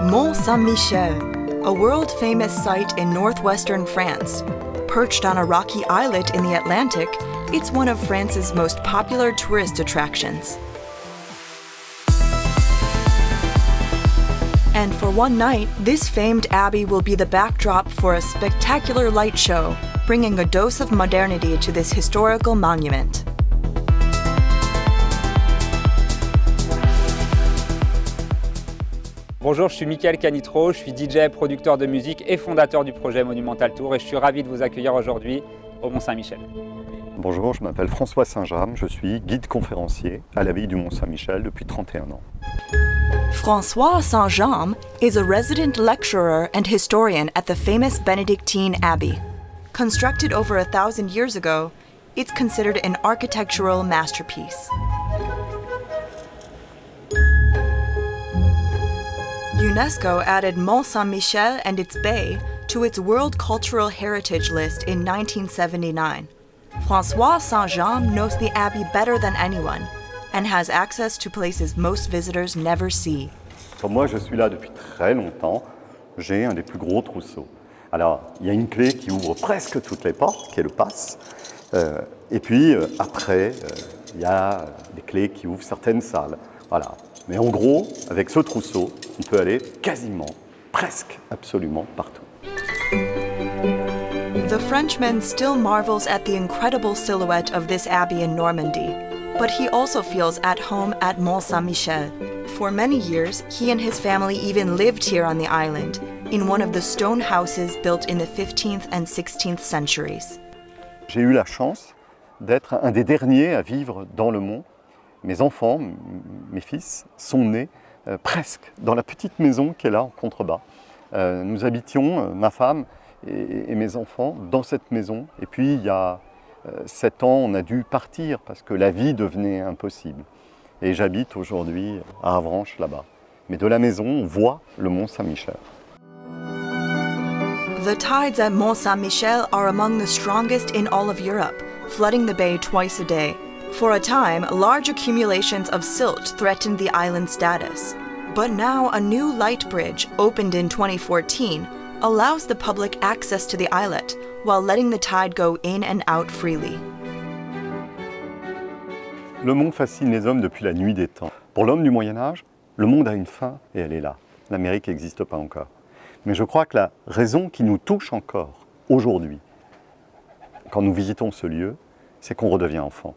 Mont Saint-Michel, a world-famous site in northwestern France. Perched on a rocky islet in the Atlantic, it's one of France's most popular tourist attractions. And for one night, this famed abbey will be the backdrop for a spectacular light show, bringing a dose of modernity to this historical monument. Bonjour, je suis Michael Canitro, je suis DJ, producteur de musique et fondateur du projet Monumental Tour et je suis ravi de vous accueillir aujourd'hui au Mont-Saint-Michel. Bonjour, je m'appelle François Saint-James, je suis guide conférencier à l'abbaye du Mont-Saint-Michel depuis 31 ans. François Saint-James is a resident lecturer and historian at the famous Benedictine Abbey. Constructed over 1,000 years ago, it's considered an architectural masterpiece. UNESCO added Mont Saint-Michel and its bay to its World Cultural Heritage List in 1979. François Saint-James knows the abbey better than anyone and has access to places most visitors never see. Moi, je suis là depuis très longtemps. J'ai un des plus gros trousseaux. Alors, il y a une clé qui ouvre presque toutes les portes, qui est le pass. Et puis, après, il y a des clés qui ouvrent certaines salles. Voilà. Mais en gros, avec ce trousseau, on peut aller quasiment, presque, absolument partout. The Frenchman still marvels at the incredible silhouette of this abbey in Normandy, but he also feels at home at Mont Saint-Michel. For many years, he and his family even lived here on the island, in one of the stone houses built in the 15th and 16th centuries. J'ai eu la chance d'être un des derniers à vivre dans le mont. Mes enfants, mes fils, sont nés presque dans la petite maison qui est là en contrebas. Nous habitions, ma femme et mes enfants, dans cette maison. Et puis, il y a 7 ans, on a dû partir parce que la vie devenait impossible. Et j'habite aujourd'hui à Avranches, là-bas. Mais de la maison, on voit le Mont Saint-Michel. The tides at Mont Saint-Michel are among the strongest in all of Europe, flooding the bay twice a day. For a time, large accumulations of silt threatened the island's status. But now a new light bridge, opened in 2014, allows the public access to the islet, while letting the tide go in and out freely. Le monde fascine les hommes depuis la nuit des temps. Pour l'homme du Moyen-Âge, le monde a une fin et elle est là. L'Amérique n'existe pas encore. Mais je crois que la raison qui nous touche encore aujourd'hui, quand nous visitons ce lieu, c'est qu'on redevient enfant.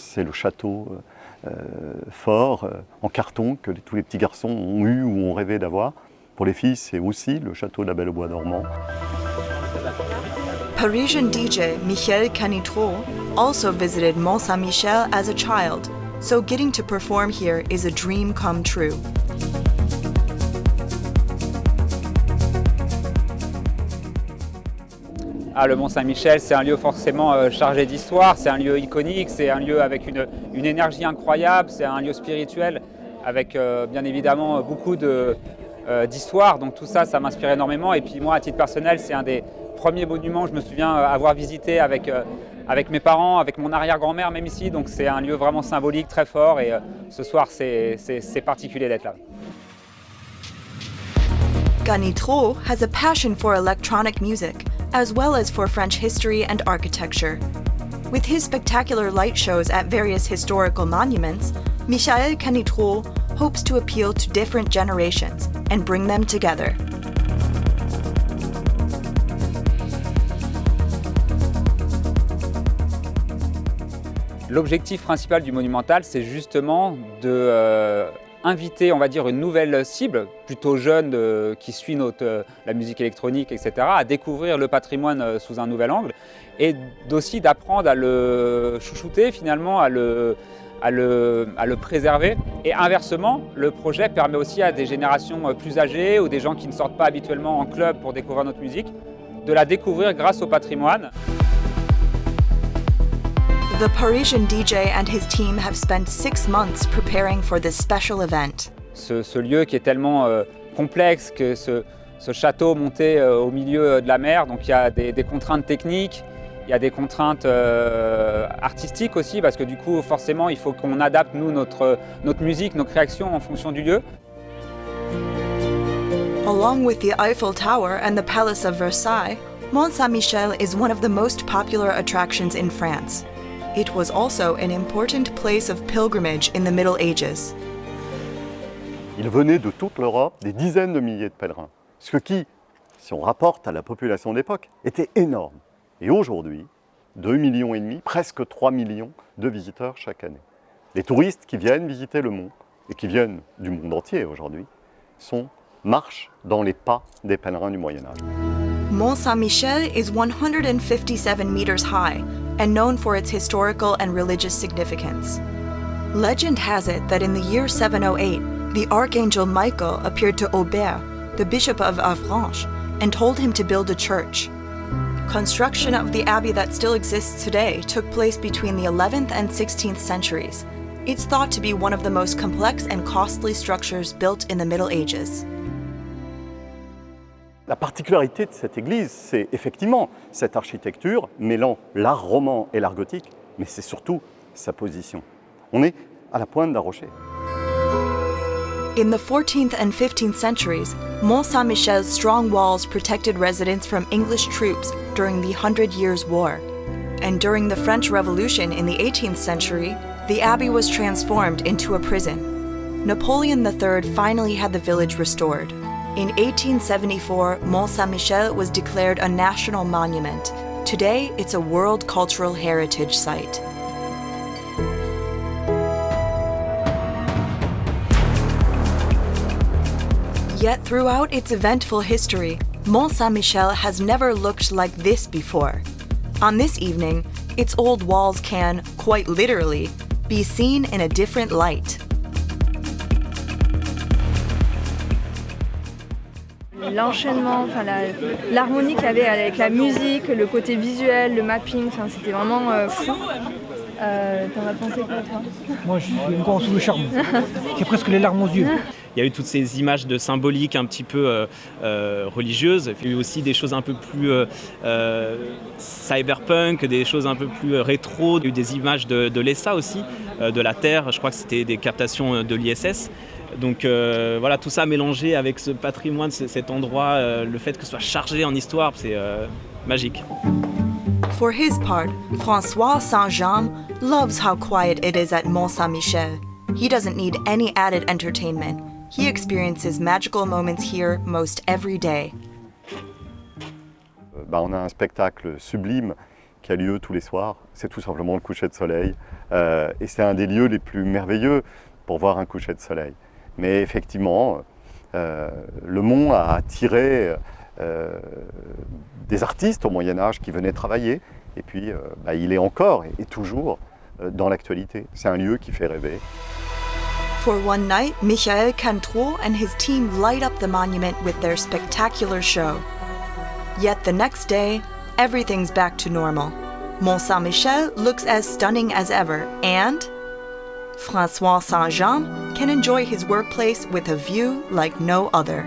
C'est le château fort, en carton, que tous les petits garçons ont eu ou ont rêvé d'avoir. Pour les filles, c'est aussi le château de la Belle au Bois dormant. Parisian DJ Michael Canitro also visited Mont Saint-Michel as a child, so getting to perform here is a dream come true. Le Mont-Saint-Michel, c'est un lieu forcément chargé d'histoire, c'est un lieu iconique, c'est un lieu avec une énergie incroyable, c'est un lieu spirituel avec bien évidemment beaucoup d'histoire. Donc tout ça, ça m'inspire énormément. Et puis moi, à titre personnel, c'est un des premiers monuments que je me souviens avoir visité avec mes parents, avec mon arrière-grand-mère même ici. Donc c'est un lieu vraiment symbolique, très fort. Et ce soir, c'est particulier d'être là. Canitro has a passion for electronic music, as well as for French history and architecture. With his spectacular light shows at various historical monuments, Michael Canitro hopes to appeal to different generations and bring them together. L'objectif principal du Monumental, c'est justement de inviter, on va dire, une nouvelle cible, plutôt jeune, qui suit la musique électronique, etc., à découvrir le patrimoine sous un nouvel angle et aussi d'apprendre à le chouchouter, finalement, à le préserver. Et inversement, le projet permet aussi à des générations plus âgées ou des gens qui ne sortent pas habituellement en club pour découvrir notre musique, de la découvrir grâce au patrimoine. The Parisian DJ and his team have spent 6 months preparing for this special event. Ce lieu qui est tellement complexe, que ce château monté au milieu de la mer, donc il y a des contraintes techniques, il y a des contraintes artistiques aussi, parce que du coup, forcément, il faut qu'on adapte, nous, notre musique, nos créations en fonction du lieu. Along with the Eiffel Tower and the Palace of Versailles, Mont Saint-Michel is one of the most popular attractions in France. It was also an important place of pilgrimage in the Middle Ages. Il venait de toute l'Europe des dizaines de milliers de pèlerins, ce qui, si on rapporte à la population de l'époque, était énorme. Et aujourd'hui, 2,5 millions, presque 3 millions de visiteurs chaque année. Les touristes qui viennent visiter le mont, et qui viennent du monde entier aujourd'hui, marchent dans les pas des pèlerins du Moyen-Âge. Mont Saint-Michel is 157 meters high and known for its historical and religious significance. Legend has it that in the year 708, the archangel Michael appeared to Aubert, the bishop of Avranches, and told him to build a church. Construction of the abbey that still exists today took place between the 11th and 16th centuries. It's thought to be one of the most complex and costly structures built in the Middle Ages. La particularité de cette église, c'est effectivement cette architecture mêlant l'art roman et l'art gothique, mais c'est surtout sa position. On est à la pointe d'un rocher. In the 14th and 15th centuries, Mont Saint-Michel's strong walls protected residents from English troops during the 100 Years' War. And during the French Revolution in the 18th century, the abbey was transformed into a prison. Napoleon III finally had the village restored. In 1874, Mont Saint-Michel was declared a national monument. Today, it's a World Cultural Heritage Site. Yet throughout its eventful history, Mont Saint-Michel has never looked like this before. On this evening, its old walls can, quite literally, be seen in a different light. L'enchaînement, l'harmonie qu'il y avait avec la musique, le côté visuel, le mapping, c'était vraiment fou. T'en as pensé quoi, toi? Moi, je suis encore sous le charme. J'ai presque les larmes aux yeux. Il y a eu toutes ces images de symboliques un petit peu religieuses. Il y a eu aussi des choses un peu plus cyberpunk, des choses un peu plus rétro. Il y a eu des images de l'ESA aussi, de la Terre. Je crois que c'était des captations de l'ISS. Donc voilà, tout ça mélangé avec ce patrimoine, cet endroit, le fait que ce soit chargé en histoire, c'est magique. For his part, François Saint-Jean loves how quiet it is at Mont Saint-Michel. He doesn't need any added entertainment. He experiences magical moments here most every day. On a un spectacle sublime qui a lieu tous les soirs. C'est tout simplement le coucher de soleil. Et c'est un des lieux les plus merveilleux pour voir un coucher de soleil. Mais effectivement, le mont a attiré des artistes au Moyen-Âge qui venaient travailler. Et puis, il est encore et toujours dans l'actualité. C'est un lieu qui fait rêver. For one night, Michael Cantrot and his team light up the monument with their spectacular show. Yet the next day, everything's back to normal. Mont Saint-Michel looks as stunning as ever, and François Saint-Jean can enjoy his workplace with a view like no other.